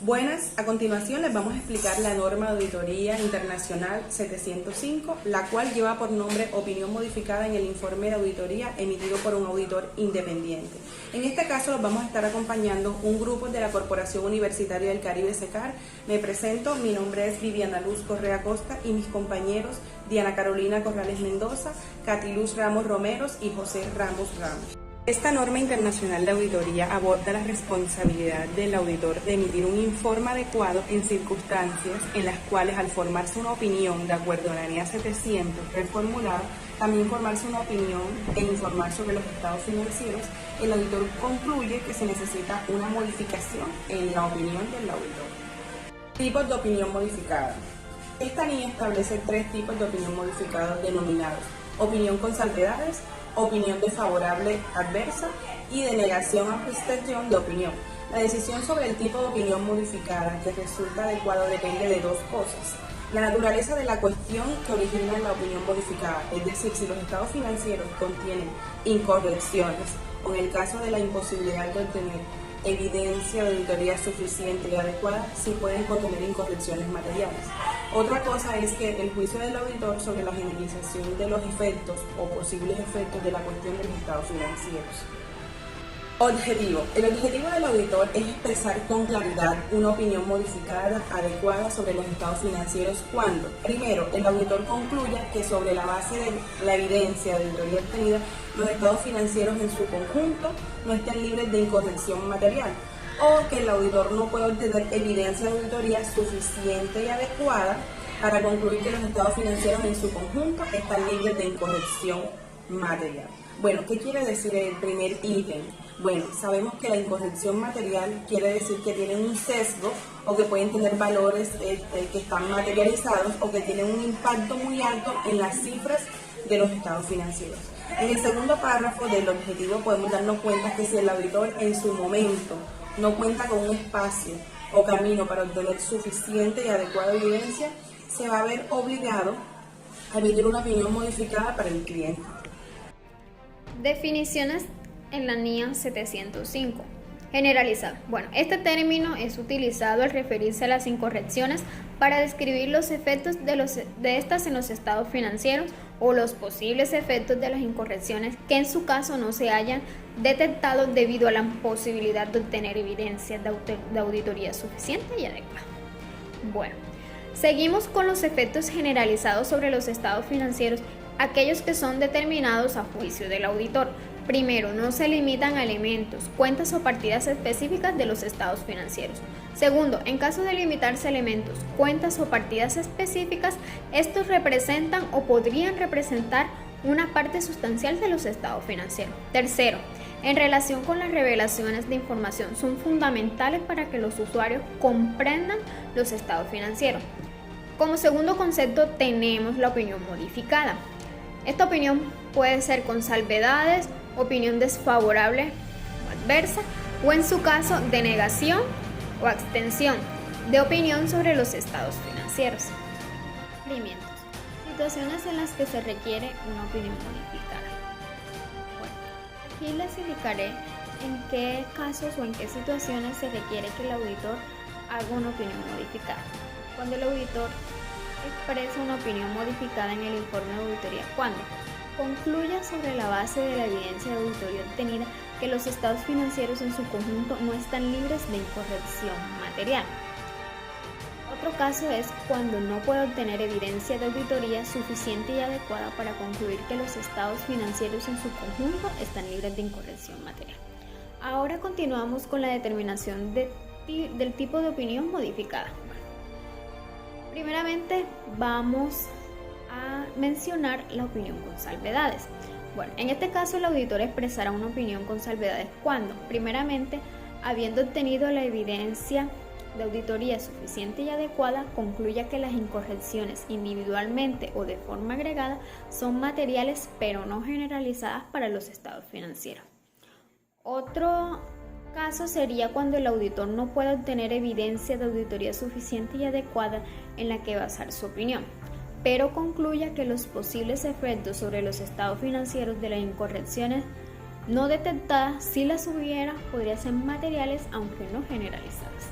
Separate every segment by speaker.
Speaker 1: Buenas, a continuación les vamos a explicar la norma de auditoría internacional 705, la cual lleva por nombre opinión modificada en el informe de auditoría emitido por un auditor independiente. En este caso los vamos a estar acompañando un grupo de la Corporación Universitaria del Caribe SECAR. Me presento, mi nombre es Viviana Luz Correa Costa y mis compañeros Diana Carolina Corrales Mendoza, Catiluz Ramos Romeros y José Ramos Ramos. Esta norma internacional de auditoría aborda la responsabilidad del auditor de emitir un informe adecuado en circunstancias en las cuales, al formarse una opinión de acuerdo a la NIA 700 reformulada, también formarse una opinión e informar sobre los estados financieros, el auditor concluye que se necesita una modificación en la opinión del auditor. Tipos de opinión modificada. Esta NIA establece 3 tipos de opinión modificada denominados: opinión con salvedades, opinión desfavorable adversa y denegación a abstención de opinión. La decisión sobre el tipo de opinión modificada que resulta adecuado depende de 2 cosas: la naturaleza de la cuestión que origina la opinión modificada, es decir, si los estados financieros contienen incorrecciones o, en el caso de la imposibilidad de obtener evidencia de auditoría suficiente y adecuada, si pueden contener incorrecciones materiales. Otra cosa es que el juicio del auditor sobre la generalización de los efectos o posibles efectos de la cuestión de los estados financieros. Objetivo. El objetivo del auditor es expresar con claridad una opinión modificada adecuada sobre los estados financieros cuando, primero, el auditor concluya que sobre la base de la evidencia de auditoría obtenida, los estados financieros en su conjunto no estén libres de incorrección material, o que el auditor no pueda obtener evidencia de auditoría suficiente y adecuada para concluir que los estados financieros en su conjunto están libres de incorrección material. Bueno, ¿qué quiere decir el primer ítem? Bueno, sabemos que la incorrección material quiere decir que tienen un sesgo o que pueden tener valores que están materializados o que tienen un impacto muy alto en las cifras de los estados financieros. En el segundo párrafo del objetivo podemos darnos cuenta que si el auditor en su momento no cuenta con un espacio o camino para obtener suficiente y adecuada evidencia, se va a ver obligado a emitir una opinión modificada para el cliente.
Speaker 2: Definiciones en la NIA 705. Generalizar. Bueno, este término es utilizado al referirse a las incorrecciones para describir los efectos de estas en los estados financieros o los posibles efectos de las incorrecciones que en su caso no se hayan detectado debido a la imposibilidad de obtener evidencia de auditoría suficiente y adecuada. Bueno, seguimos con los efectos generalizados sobre los estados financieros, aquellos que son determinados a juicio del auditor. Primero, no se limitan a elementos, cuentas o partidas específicas de los estados financieros. Segundo, en caso de limitarse a elementos, cuentas o partidas específicas, estos representan o podrían representar una parte sustancial de los estados financieros. Tercero, en relación con las revelaciones de información, son fundamentales para que los usuarios comprendan los estados financieros. Como segundo concepto tenemos la opinión modificada. Esta opinión puede ser con salvedades, opinión desfavorable o adversa, o en su caso denegación o abstención de opinión sobre los estados financieros. Requerimientos. Situaciones en las que se requiere una opinión modificada. Bueno, aquí les indicaré en qué casos o en qué situaciones se requiere que el auditor haga una opinión modificada. Cuando el auditor expresa una opinión modificada en el informe de auditoría, cuando concluya sobre la base de la evidencia de auditoría obtenida que los estados financieros en su conjunto no están libres de incorrección material. Otro caso es cuando no puede obtener evidencia de auditoría suficiente y adecuada para concluir que los estados financieros en su conjunto están libres de incorrección material. Ahora continuamos con la determinación del tipo de opinión modificada. Primeramente vamos a mencionar la opinión con salvedades. Bueno, en este caso el auditor expresará una opinión con salvedades cuando, primeramente, habiendo obtenido la evidencia de auditoría suficiente y adecuada, concluya que las incorrecciones individualmente o de forma agregada son materiales pero no generalizadas para los estados financieros. Otro caso sería cuando el auditor no pueda obtener evidencia de auditoría suficiente y adecuada en la que basar su opinión, pero concluya que los posibles efectos sobre los estados financieros de las incorrecciones no detectadas, si las hubiera, podrían ser materiales aunque no generalizadas.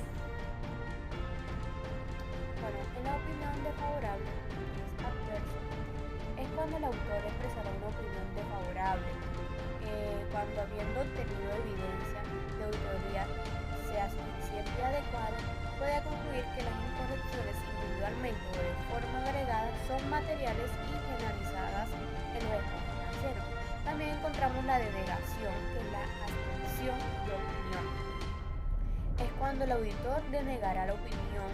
Speaker 3: cuando habiendo obtenido evidencia de auditoría sea suficiente y adecuada, puede concluir que las incorrecciones individualmente o de forma agregada son materiales y generalizadas en los estados financieros. También encontramos la denegación, que es la abstención de opinión. Es cuando el auditor denegará la opinión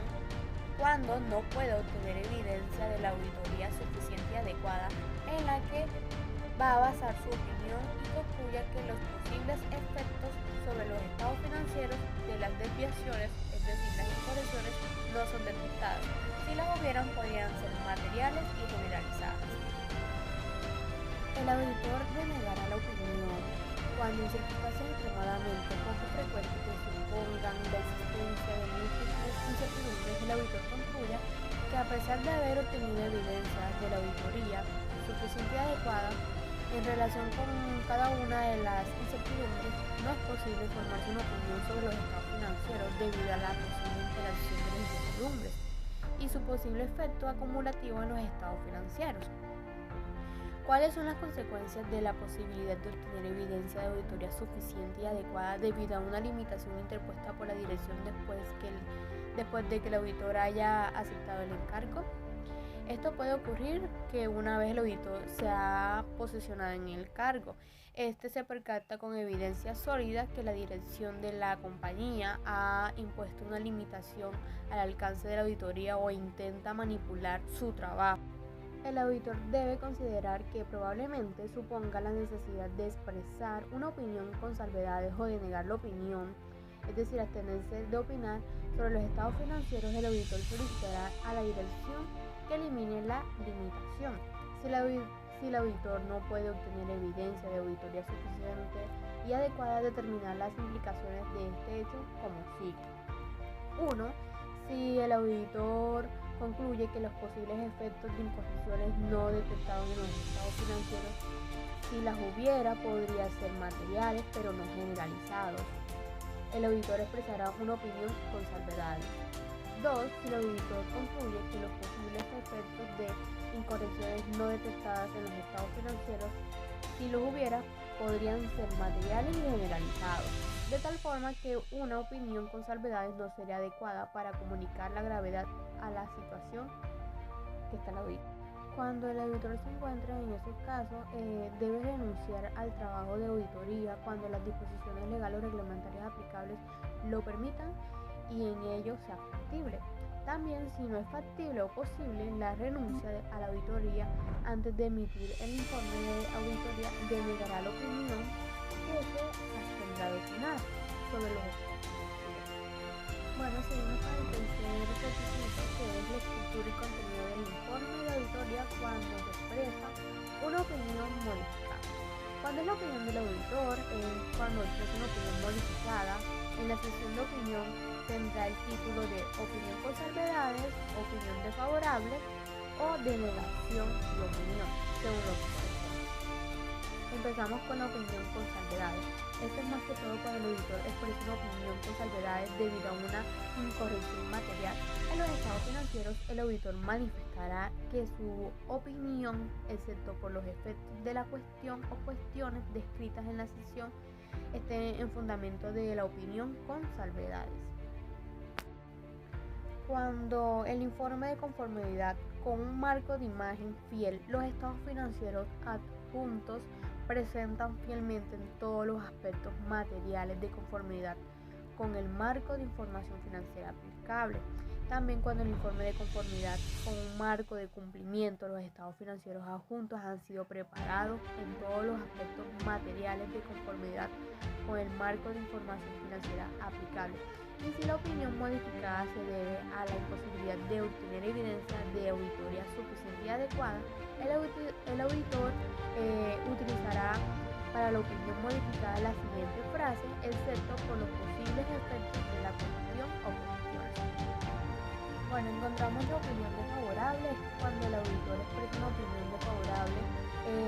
Speaker 3: cuando no puede obtener evidencia de la auditoría suficiente y adecuada en la que va a basar su opinión y concluya que los posibles efectos sobre los estados financieros de las desviaciones, es decir, las incorrecciones, no son detectadas. Si las hubieran, podrían ser materiales y generalizadas. El auditor denegará la opinión cuando en circunstancias extremadamente poco frecuentes que supongan la existencia de múltiples incertidumbres, el auditor concluya que a pesar de haber obtenido evidencia de la auditoría suficiente y adecuada en relación con cada una de las incertidumbres, no es posible formarse una opinión sobre los estados financieros debido a la posible interacción de las incertidumbres y su posible efecto acumulativo en los estados financieros. ¿Cuáles son las consecuencias de la posibilidad de obtener evidencia de auditoría suficiente y adecuada debido a una limitación interpuesta por la dirección después de que el auditor haya aceptado el encargo? Esto puede ocurrir que una vez el auditor se ha posicionado en el cargo, se percata con evidencia sólida que la dirección de la compañía ha impuesto una limitación al alcance de la auditoría o intenta manipular su trabajo. El auditor debe considerar que probablemente suponga la necesidad de expresar una opinión con salvedades o de negar la opinión, es decir, abstenerse de opinar sobre los estados financieros. El auditor solicitará a la dirección que elimine la limitación. Si el auditor no puede obtener evidencia de auditoría suficiente y adecuada, determinar las implicaciones de este hecho como sigue. 1. Si el auditor concluye que los posibles efectos de incorrecciones no detectados en los estados financieros, si las hubiera, podrían ser materiales pero no generalizados. El auditor expresará una opinión con salvedades. 2. Si el auditor concluye que los posibles efectos de incorrecciones no detectadas en los estados financieros, si los hubiera, podrían ser materiales y generalizados, de tal forma que una opinión con salvedades no sería adecuada para comunicar la gravedad a la situación que está el auditor. Cuando el auditor se encuentra en esos casos, debe renunciar al trabajo de auditoría cuando las disposiciones legales o reglamentarias aplicables lo permitan y en ello sea factible. También, si no es factible o posible, la renuncia a la auditoría antes de emitir el informe de auditoría denegará la opinión que se abstendrá de opinar sobre los estados. Bueno, seguimos para el tercer requisito, que es la estructura y contenido del informe de auditoría cuando se expresa una opinión modificada. Cuando es la opinión del auditor, cuando expresa una opinión modificada, en la sección de opinión tendrá el título de opinión con salvedades, opinión desfavorable o denegación de opinión, según lo que corresponde. Empezamos con la opinión con salvedades. Esto es más que todo cuando el auditor expresa una opinión con salvedades debido a una incorrección material en los estados financieros. El auditor manifestará que su opinión, excepto por los efectos de la cuestión o cuestiones descritas en la sección, esté en fundamento de la opinión con salvedades. Cuando el informe de conformidad con un marco de imagen fiel, los estados financieros adjuntos presentan fielmente en todos los aspectos materiales de conformidad con el marco de información financiera aplicable. También cuando el informe de conformidad con un marco de cumplimiento, los estados financieros adjuntos han sido preparados en todos los aspectos materiales de conformidad con el marco de información financiera aplicable. Y si la opinión modificada se debe a la imposibilidad de obtener evidencia de auditoría suficiente y adecuada, el auditor utilizará para la opinión modificada la siguiente frase, excepto por los posibles efectos de la cuestión o cuestiones. Bueno, encontramos la opinión desfavorable. Cuando el auditor expresa una opinión desfavorable,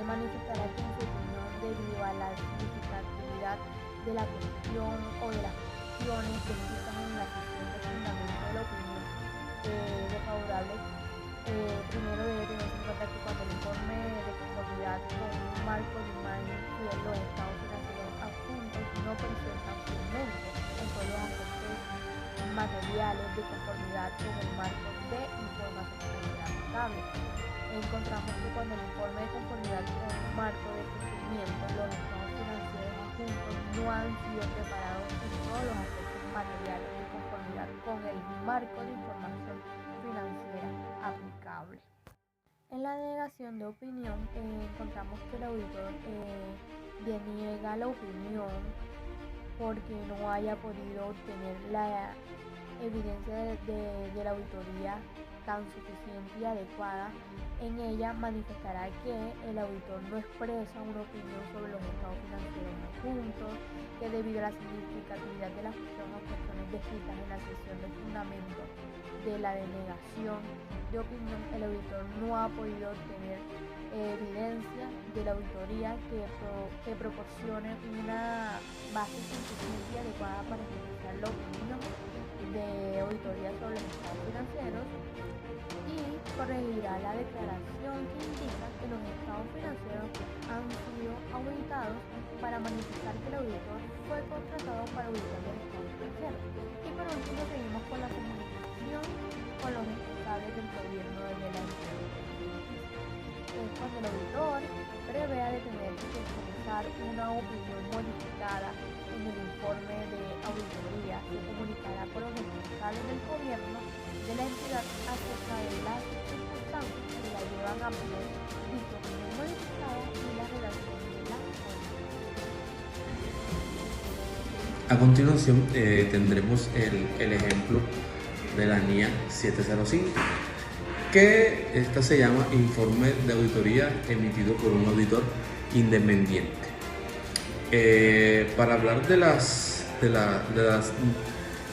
Speaker 3: manifestará que en su opinión, debido a la significatividad de la cuestión o de las cuestiones descritas en la sección de fundamento de la opinión desfavorable, primero debe tenerse en cuenta que cuando el informe de conformidad con un marco de imagen fiel, los estados financieros presenta fundamento en todos los aspectos materiales de conformidad con el marco de información financiera aplicable. Encontramos que cuando el informe de conformidad con el marco de cumplimiento, los estados financieros adjuntos no han sido preparados en todos los aspectos materiales de conformidad con el marco de información financiera aplicable. En la denegación de opinión encontramos que el auditor deniega la opinión porque no haya podido obtener la evidencia de la auditoría tan suficiente y adecuada. En ella manifestará que el auditor no expresa una opinión sobre los estados financieros adjuntos, que debido a la significatividad de la función o cuestiones descritas en la sección de fundamento de la denegación de opinión, el auditor no ha podido obtener evidencia de la auditoría que proporcione una base suficiente y adecuada para expresar la opinión de auditoría sobre los estados financieros, y corregirá la declaración que indica que los estados financieros han sido auditados para manifestar que el auditor fue contratado para auditar los estados financieros. Y por último seguimos con la comunicación con los responsables del gobierno de la entidad. Es cuando el auditor prevea de tener que expresar una opinión modificada en el informe de auditoría, se comunicará con los responsables del gobierno de la entidad acerca de las circunstancias que la llevan a poner dicha opinión modificada y la redacción de la norma.
Speaker 4: A continuación tendremos el ejemplo de la NIA 705, que esta se llama Informe de Auditoría emitido por un auditor independiente. Para hablar de las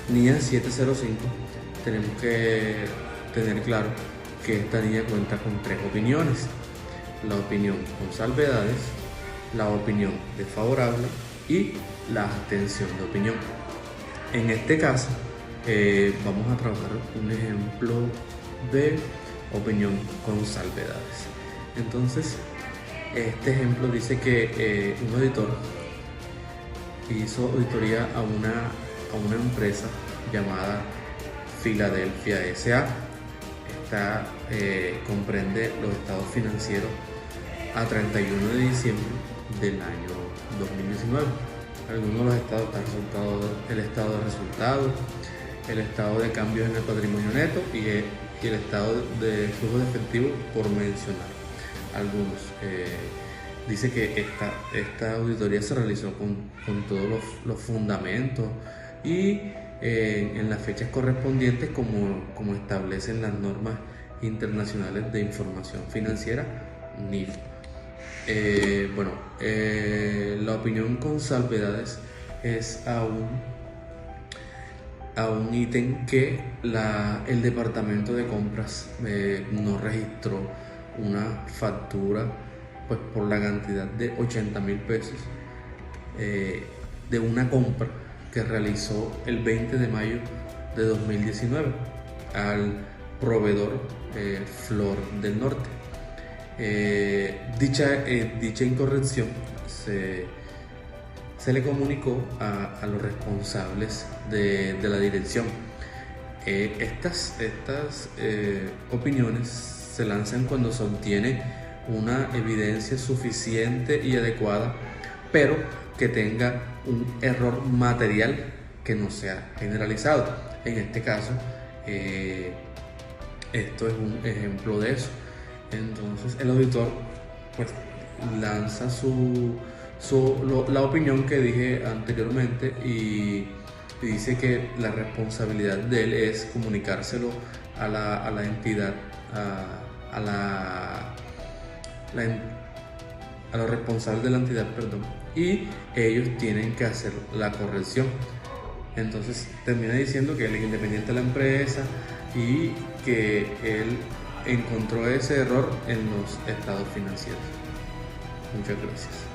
Speaker 4: NIA 705, tenemos que tener claro que esta NIA cuenta con tres opiniones: la opinión con salvedades, la opinión desfavorable y la abstención de opinión. En este caso vamos a trabajar un ejemplo de opinión con salvedades. Entonces, este ejemplo dice que un auditor hizo auditoría a una empresa llamada Filadelfia S.A. Esta comprende los estados financieros a 31 de diciembre del año 2019. Algunos de los estados están el estado de resultados, el estado de cambios en el patrimonio neto y el estado de flujo de efectivo, por mencionar algunos. Dice que esta auditoría se realizó con todos los fundamentos y en las fechas correspondientes como establecen las normas internacionales de información financiera, NIF. La opinión con salvedades es a un ítem que el departamento de compras no registró una factura pues por la cantidad de 80,000 pesos de una compra que realizó el 20 de mayo de 2019 al proveedor Flor del Norte. Dicha incorrección se le comunicó a los responsables de la dirección. Estas opiniones se lanzan cuando se obtiene una evidencia suficiente y adecuada, pero que tenga un error material que no sea generalizado. En este caso, esto es un ejemplo de eso. Entonces el auditor pues lanza la opinión que dije anteriormente y dice que la responsabilidad de él es comunicárselo a la entidad, a los responsables de la entidad, y ellos tienen que hacer la corrección. Entonces termina diciendo que él es independiente de la empresa y que él encontró ese error en los estados financieros. Muchas gracias.